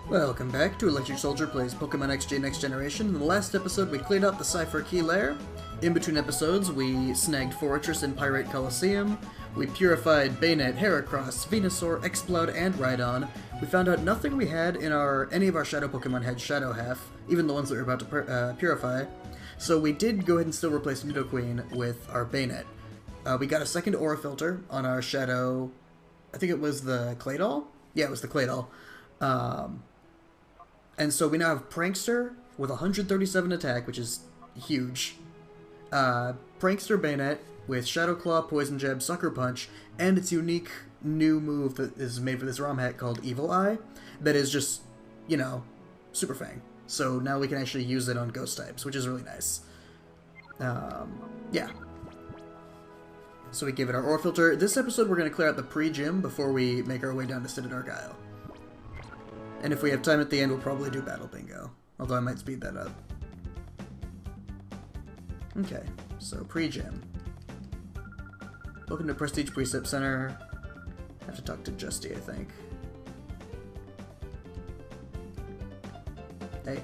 Welcome back to Electric Soldier Plays Pokemon XG Next Generation. In the last episode, we cleared out the Cypher Key Lair. In between episodes, we snagged Fortress and Pirate Coliseum. We purified Bayonet, Heracross, Venusaur, Exploud, and Rhydon. We found out nothing we had in any of our Shadow Pokemon had Shadow Half, even the ones that we were about to purify. So we did go ahead and still replace Nidoqueen with our Bayonet. We got a second Aura Filter on our Shadow... I think it was the Claydol? Yeah, it was the Claydol. And so we now have Prankster with 137 attack, which is huge. Prankster Bayonet with Shadow Claw, Poison Jab, Sucker Punch, and its unique new move that is made for this ROM hack called Evil Eye, that is just, you know, Super Fang. So now we can actually use it on Ghost types, which is really nice. Yeah. So we give it our Aura Filter. This episode we're going to clear out the pre-gym before we make our way down to Citadel Isle. And if we have time at the end, we'll probably do Battle Bingo. Although I might speed that up. Okay, so pre-gym. Welcome to Prestige Precept Center. I have to talk to Justy, I think. Hey.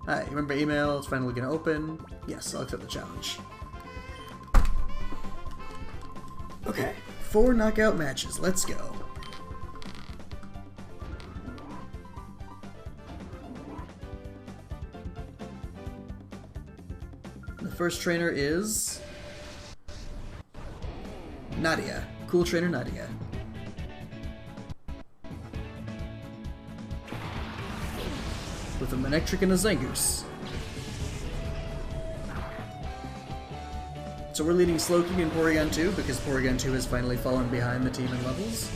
Hi, remember email? It's finally gonna open. Yes, I'll accept the challenge. Okay, 4 knockout matches. Let's go. The first trainer is Nadia. Cool trainer Nadia. With a Manectric and a Zangoose. So we're leading Slowking and Porygon 2 because Porygon 2 has finally fallen behind the team in levels.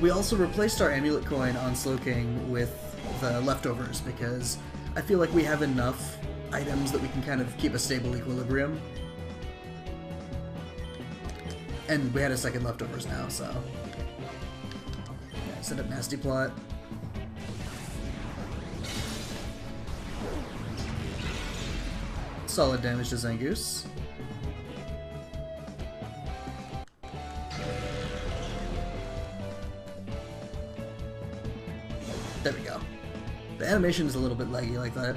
We also replaced our Amulet Coin on Slowking with the leftovers because I feel like we have enough items that we can kind of keep a stable equilibrium. And we had a second leftovers now, so... Yeah, set up Nasty Plot. Solid damage to Zangoose. There we go. The animation is a little bit laggy like that.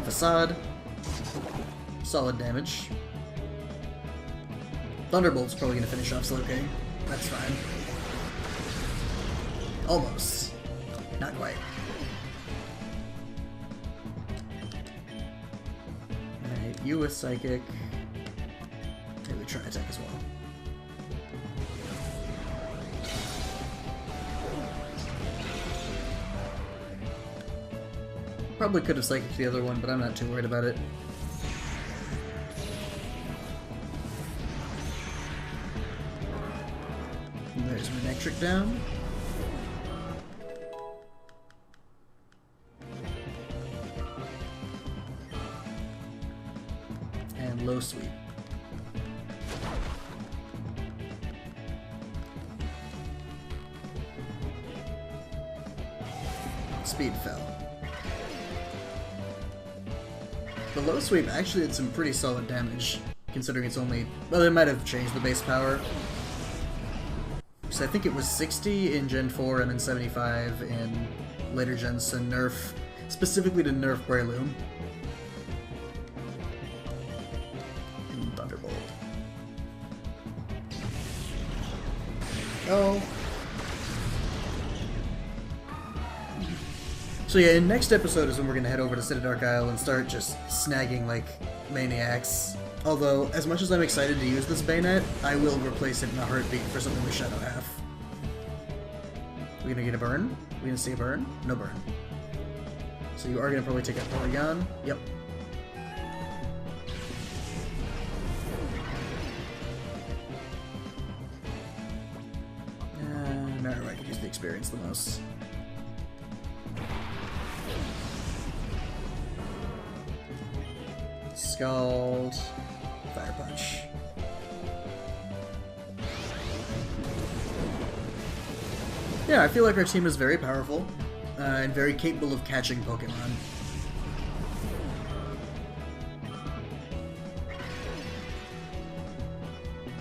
Facade. Solid damage. Thunderbolt's probably going to finish off Slowking. That's fine. Almost. Not quite. I hit you with Psychic. Maybe try attack as well. Probably could have Psychic the other one, but I'm not too worried about it. And there's Manectric down. And low sweep. Speed fell. The low sweep actually did some pretty solid damage, considering it's only... Well, they might have changed the base power. So I think it was 60 in Gen 4 and then 75 in later gens to nerf, specifically to nerf Breloom. And Thunderbolt. Oh. So yeah, in next episode is when we're going to head over to Citadel Isle and start just snagging like maniacs. Although, as much as I'm excited to use this Bayonet, I will replace it in a heartbeat for something with Shadow Half. We're going to get a burn? We're going to see a burn? No burn. So you are going to probably take out Porygon. Yep. Marrow, I could use the experience the most. Scald, Fire Punch. Yeah, I feel like our team is very powerful and very capable of catching Pokemon.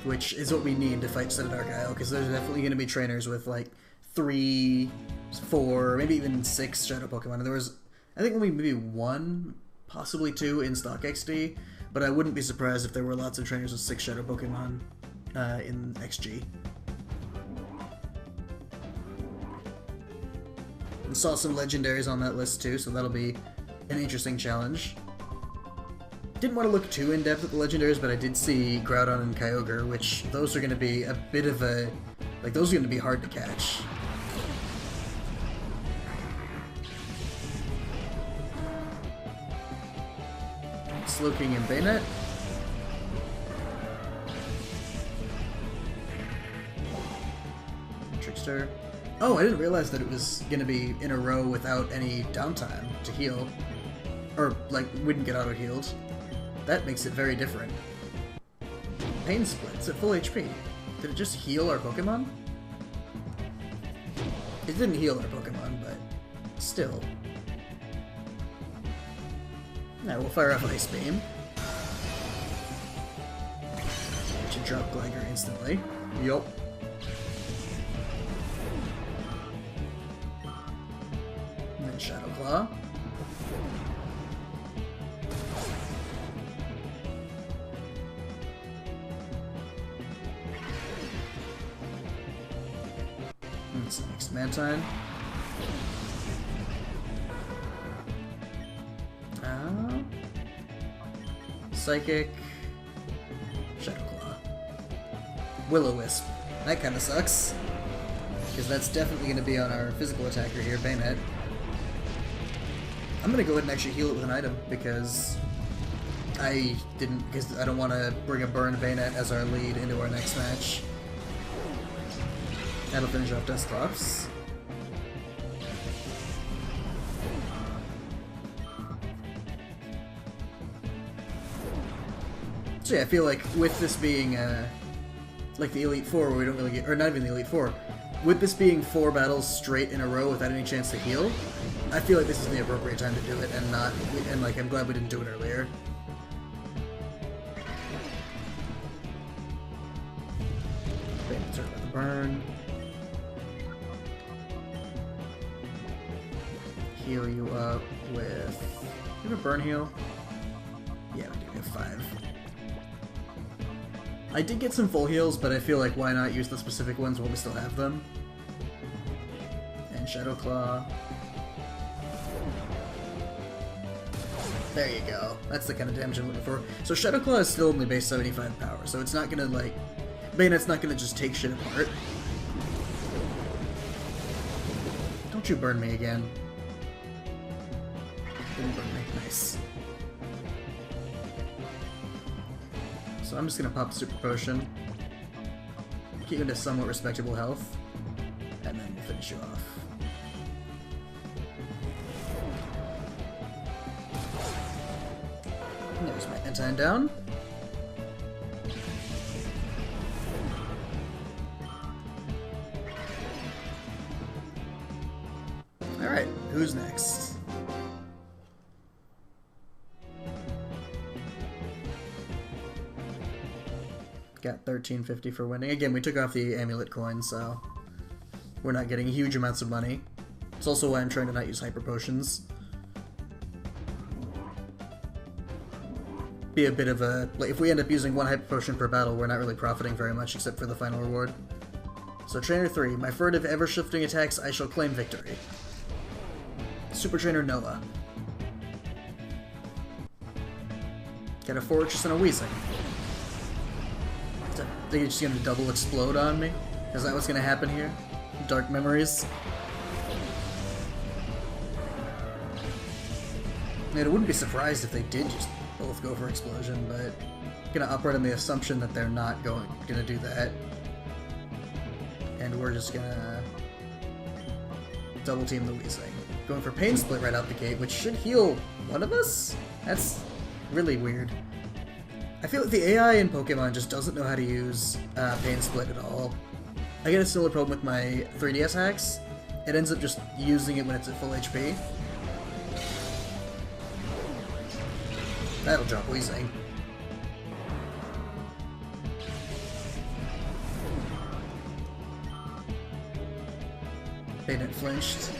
Which is what we need to fight Citadel Isle, because there's definitely going to be trainers with like 3, 4, maybe even 6 Shadow Pokemon. There was, I think, only maybe 1, possibly 2 in stock XD, but I wouldn't be surprised if there were lots of trainers with 6 Shadow Pokemon in XG. And saw some legendaries on that list too, so that'll be an interesting challenge. Didn't want to look too in-depth at the legendaries, but I did see Groudon and Kyogre, which those are going to be a bit of a... like, those are going to be hard to catch. Slowking and Bayonet. Trickster. Oh, I didn't realize that it was going to be in a row without any downtime to heal. Or, like, wouldn't get auto-healed. That makes it very different. Pain Splits at full HP. Did it just heal our Pokemon? It didn't heal our Pokemon, but still. Now we'll fire off Ice Beam. It should drop Gligar instantly. Yup. And then Shadow Claw. That's the next Mantine. Psychic. Shadow Claw. Will-O-Wisp. That kind of sucks. Because that's definitely going to be on our physical attacker here, Bayonet. I'm going to go ahead and actually heal it with an item, because I don't want to bring a burned Bayonet as our lead into our next match. That'll finish off Dusclops. So yeah, I feel like with this being like the Elite Four, where we don't really get, or not even the Elite Four, with this being 4 battles straight in a row without any chance to heal, I feel like this is the appropriate time to do it, and not, and like I'm glad we didn't do it earlier. Okay, start with the burn. Heal you up with. Do you have a burn heal? Yeah, we do. We have 5. I did get some full heals, but I feel like why not use the specific ones while we still have them? And Shadow Claw. There you go. That's the kind of damage I'm looking for. So Shadow Claw is still only base 75 power, so it's not gonna like... Bayonet's not gonna just take shit apart. Don't you burn me again. Didn't burn me. Nice. So I'm just gonna pop Super Potion, keep you to somewhat respectable health, and then we'll finish you off. And there's my Mantine down. Alright, who's next? Got 1350 for winning. Again, we took off the amulet coin, so we're not getting huge amounts of money. It's also why I'm trying to not use hyper potions. Be a bit of a... like, if we end up using 1 hyper potion per battle, we're not really profiting very much except for the final reward. So Trainer 3, my furtive ever-shifting attacks, I shall claim victory. Super Trainer Noah. Got a Fortress and a Weezing. I think it's just gonna double explode on me. Is that what's gonna happen here? Dark memories. Man, I wouldn't be surprised if they did just both go for explosion, but I'm gonna operate on the assumption that they're not gonna do that. And we're just gonna double team the Weezing. Going for Pain Split right out the gate, which should heal one of us? That's really weird. I feel like the AI in Pokemon just doesn't know how to use Pain Split at all. I get a similar problem with my 3DS hacks. It ends up just using it when it's at full HP. That'll drop Weezing. Bayonet flinched.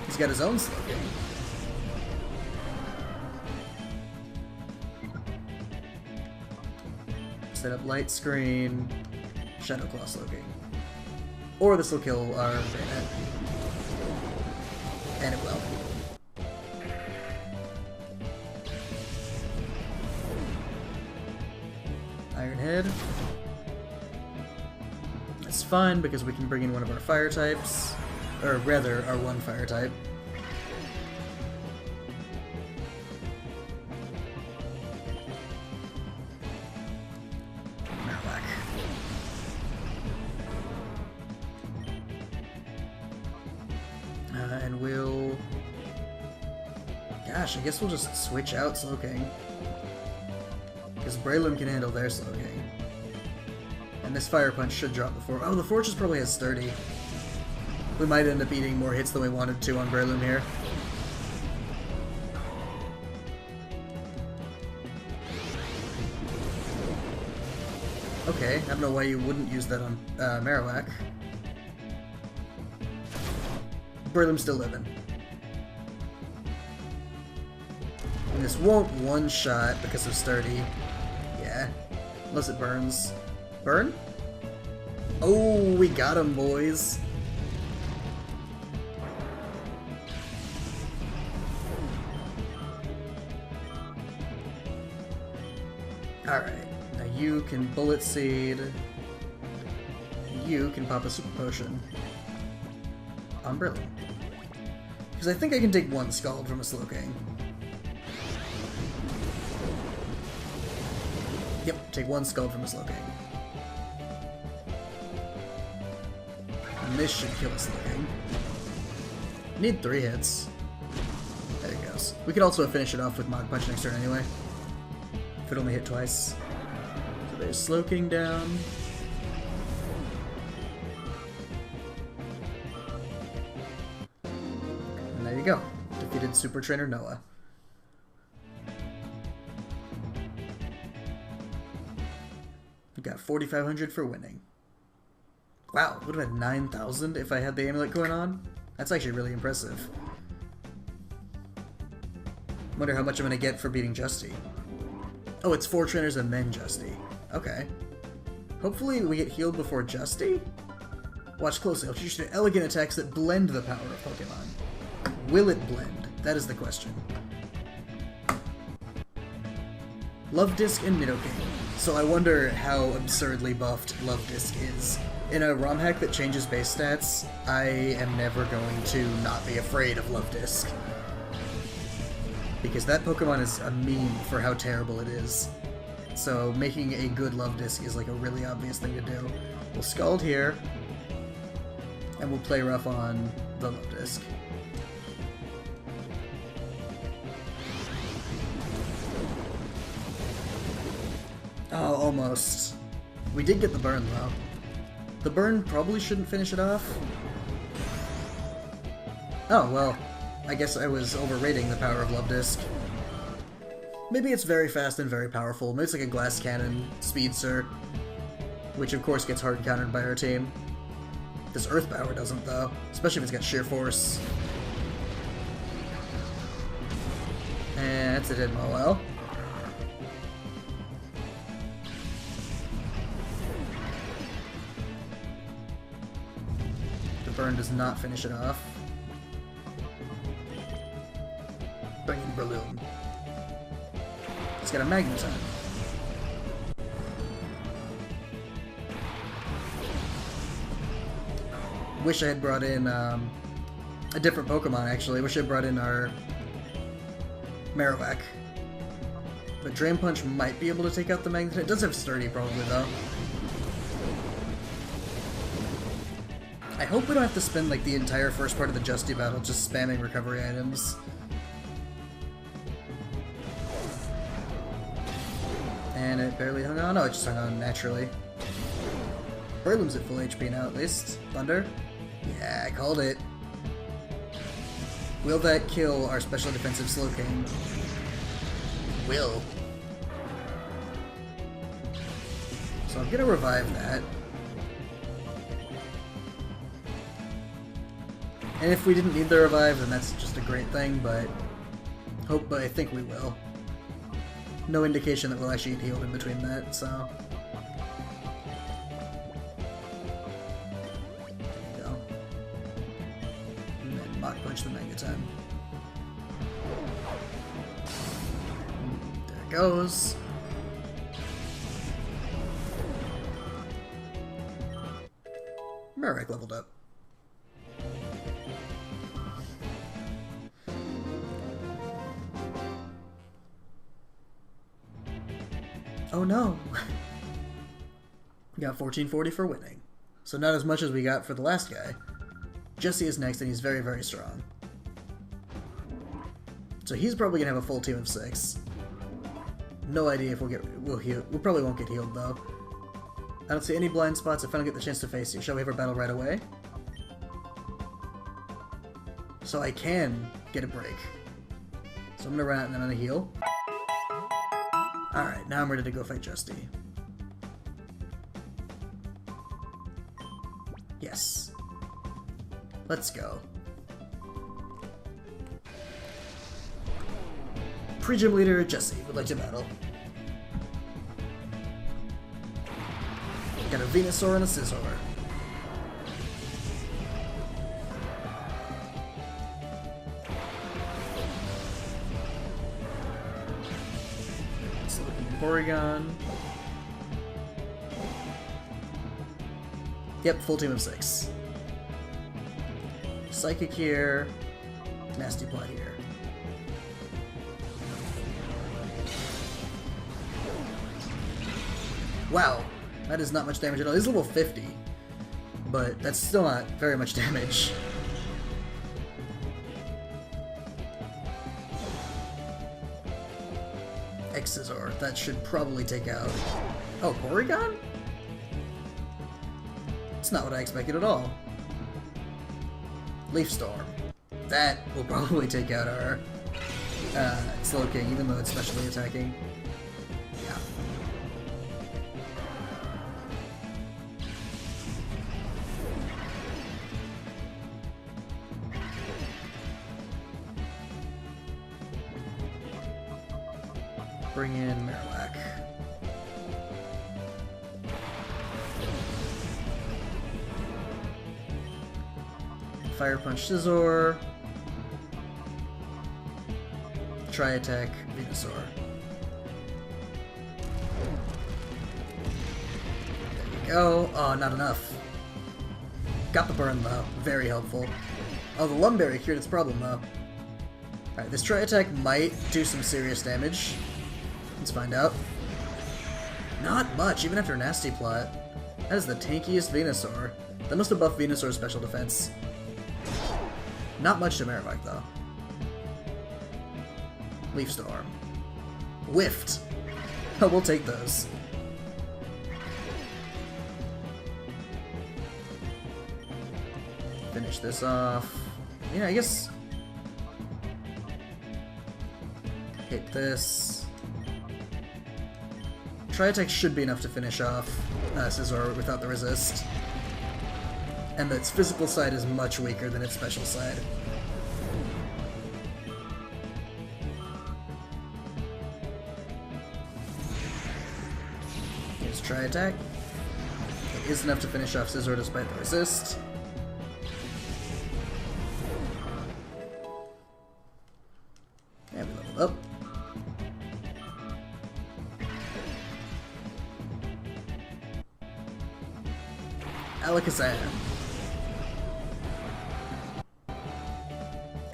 He's got his own slow king. Set up light screen, Shadow Claw slow king. Or this will kill our Bayonet. And it will. Iron Head. It's fine because we can bring in one of our fire types. Or rather, our one fire type. Marowak. And we'll... Gosh, I guess we'll just switch out Slowking. Because Breloom can handle their Slowking. And this Fire Punch should drop before... Oh, the Fortress probably has Sturdy. We might end up eating more hits than we wanted to on Breloom here. Okay, I don't know why you wouldn't use that on Marowak. Breloom's still living. And this won't one-shot because of Sturdy. Yeah. Unless it burns. Burn? Oh, we got him, boys. Alright, now you can Bullet Seed. You can pop a Super Potion on Breloom. Because I think I can take one Scald from a Slowking. Yep, take one Scald from a Slowking. And this should kill a Slowking. Need 3 hits. There he goes. We could also finish it off with Mach Punch next turn anyway. If it only hit twice. So there's Slowking down. And there you go. Defeated Super Trainer Noah. We got 4,500 for winning. Wow, would have had 9,000 if I had the amulet going on. That's actually really impressive. Wonder how much I'm gonna get for beating Justy. Oh, it's 4 trainers and then Justy. Okay. Hopefully we get healed before Justy? Watch closely. I'll teach you elegant attacks that blend the power of Pokemon. Will it blend? That is the question. Love Disc and Nidoking. So I wonder how absurdly buffed Love Disc is. In a ROM hack that changes base stats, I am never going to not be afraid of Love Disc. Because that Pokemon is a meme for how terrible it is. So making a good Love Disc is like a really obvious thing to do. We'll Scald here, and we'll play rough on the Love Disc. Oh, almost. We did get the burn though. The burn probably shouldn't finish it off. Oh, well. I guess I was overrating the power of Love Disc. Maybe it's very fast and very powerful. Maybe it's like a Glass Cannon, Speedster, which of course gets hard countered by our team. This Earth Power doesn't though, especially if it's got Sheer Force. And that's it, didn't go well. The burn does not finish it off. Bring in Breloom. It's got a Magneton. Wish I had brought in a different Pokemon, actually. Wish I had brought in our Marowak. But Drain Punch might be able to take out the Magneton. It does have Sturdy, probably, though. I hope we don't have to spend, like, the entire first part of the Justy battle just spamming recovery items. And it barely hung on. No, it just hung on naturally. Breloom's at full HP now, at least. Thunder? Yeah, I called it. Will that kill our special defensive Slowking? Will. So I'm gonna revive that. And if we didn't need the revive, then that's just a great thing, but I think we will. No indication that we'll actually get healed in between that, so... There you go. And then Mach Punch the Megaton. There it goes. Marek leveled up. Oh no! We got 1440 for winning. So not as much as we got for the last guy. Jesse is next and he's very, very strong. So he's probably gonna have a full team of 6. No idea if we'll heal. We probably won't get healed though. I don't see any blind spots if I don't get the chance to face you. Shall we have our battle right away? So I can get a break. So I'm gonna run out and then I'm gonna heal. Alright, now I'm ready to go fight Justy. Yes. Let's go. Pre-gym leader Jesse would like to battle. Got a Venusaur and a Scizor. Porygon. Yep, full team of 6. Psychic here. Nasty Plot here. Wow, that is not much damage at all. He's level 50, but that's still not very much damage. Scizor. That should probably take out... Oh, Porygon? It's not what I expected at all. Leaf Storm. That will probably take out our Slowking, even though it's specially attacking. Yeah. Bring in Marowak. Fire Punch Scizor. Tri-Attack Venusaur. There you go. Oh, not enough. Got the burn though. Very helpful. Oh, the Lumberry cured its problem though. Alright, this Tri-Attack might do some serious damage. Let's find out. Not much, even after Nasty Plot. That is the tankiest Venusaur. That must have buffed Venusaur's special defense. Not much to Marowak, though. Leaf Storm. Whiffed. Oh, we'll take those. Finish this off. Yeah, I guess... Hit this. Tri-Attack should be enough to finish off Scizor without the resist. And its physical side is much weaker than its special side. Here's Tri-Attack. It is enough to finish off Scizor despite the resist. And we leveled up. Alakazam.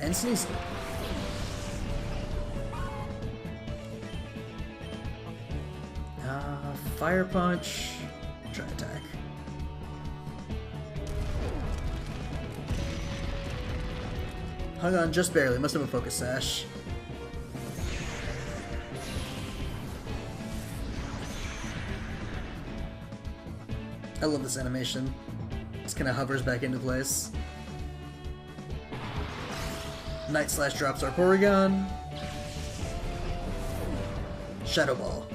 And Sneasel. Fire Punch. Tri-Attack. Hung on just barely. Must have a Focus Sash. I love this animation. Just kind of hovers back into place. Night Slash drops our Porygon. Shadow Ball.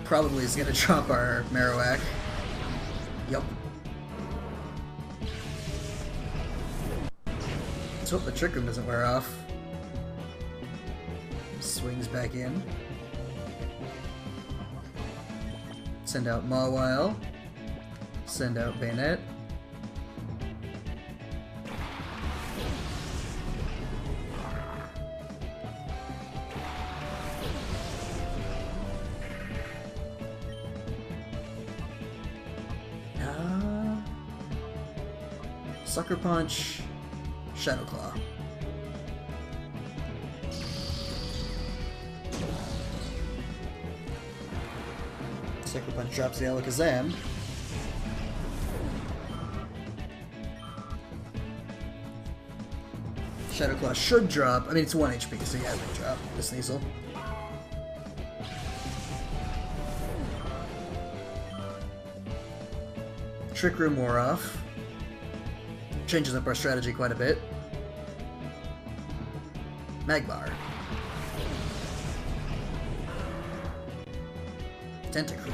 Probably is going to drop our Marowak. Yup. Let's hope the Trick Room doesn't wear off. Swings back in. Send out Mawile. Send out Bayonet. Sucker Punch, Shadow Claw. Sucker Punch drops the Alakazam. Shadow Claw should drop. I mean, it's 1 HP, so yeah, it will drop the Sneasel. Trick Room wore off. Changes up our strategy quite a bit. Magmar. Tentacruel.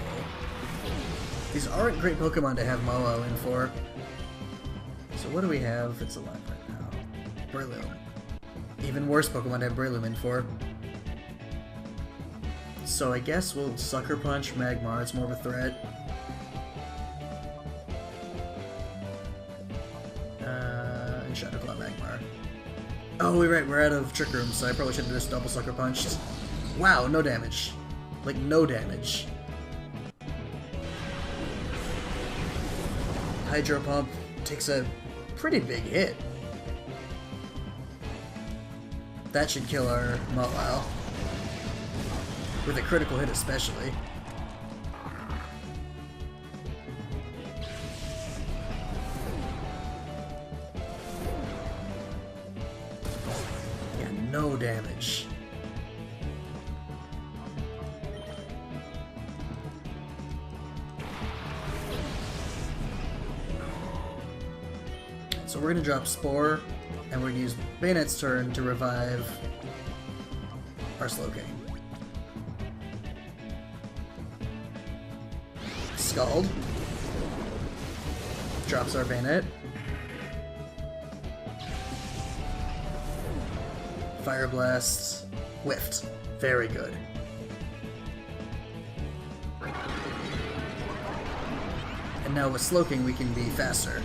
These aren't great Pokemon to have Mawile in for. So what do we have that's alive right now? Breloom. Even worse Pokemon to have Breloom in for. So I guess we'll Sucker Punch Magmar, it's more of a threat. And Shadow Claw Magmar. Oh, we're out of Trick Room, so I probably should have just double Sucker Punched. Wow, no damage. Like, no damage. Hydro Pump takes a pretty big hit. That should kill our Mawile. With a critical hit especially. Yeah, no damage. So we're gonna drop Spore, and we're gonna use Bayonet's turn to revive our Slowking. Scald. Drops our Bayonet. Fire Blast. Whiffed. Very good. And now with Slowking we can be faster.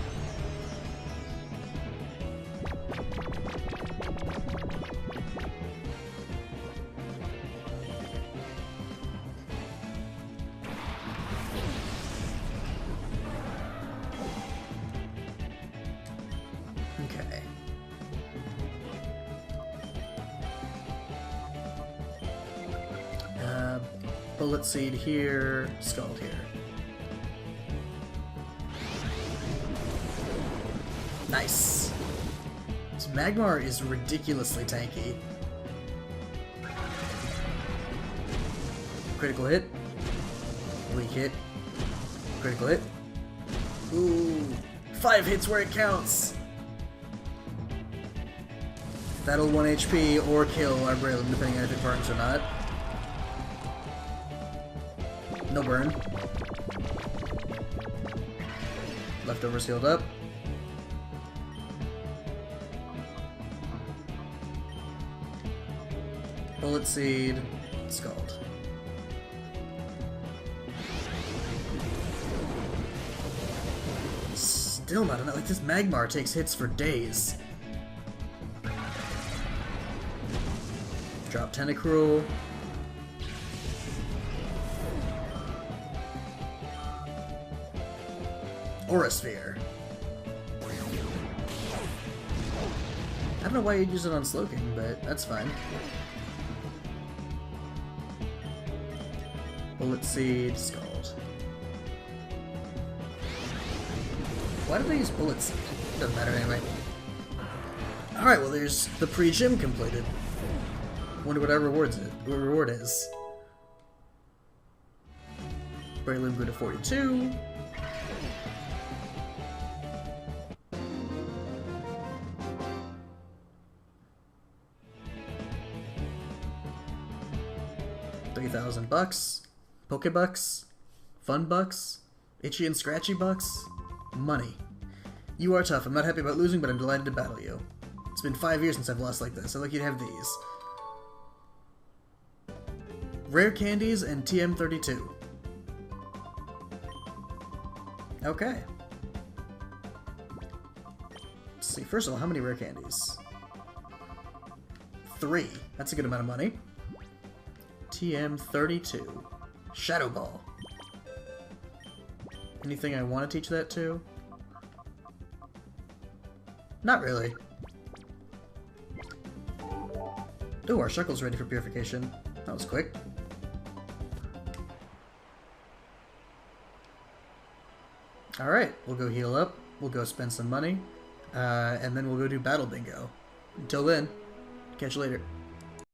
Okay. Bullet Seed here, Scald here. Nice. This Magmar is ridiculously tanky. Critical hit. Weak hit. Critical hit. Ooh. 5 hits where it counts! That'll 1 HP or kill our Breloom, depending on if it burns or not. No burn. Leftovers healed up. Bullet Seed, Scald. Still not enough. Like, this Magmar takes hits for days. Drop Tentacruel. Aura Sphere. I don't know why you'd use it on Slowking, but that's fine. Bullet Seed, Scald. Why did they use Bullet Seed? Doesn't matter anyway. Alright, well there's the pre-gym completed. Wonder what our reward is. Breloom go to 42. $3,000. Pokebucks. Fun bucks. Itchy and scratchy bucks. Money. You are tough. I'm not happy about losing, but I'm delighted to battle you. It's been 5 years since I've lost like this. I'd like you to have these. Rare candies and TM32. Okay. Let's see. First of all, how many rare candies? 3. That's a good amount of money. TM32. Shadow Ball. Anything I want to teach that to? Not really. Ooh, our Shuckle's ready for purification. That was quick. Alright, we'll go heal up, we'll go spend some money, and then we'll go do Battle Bingo. Until then, catch you later.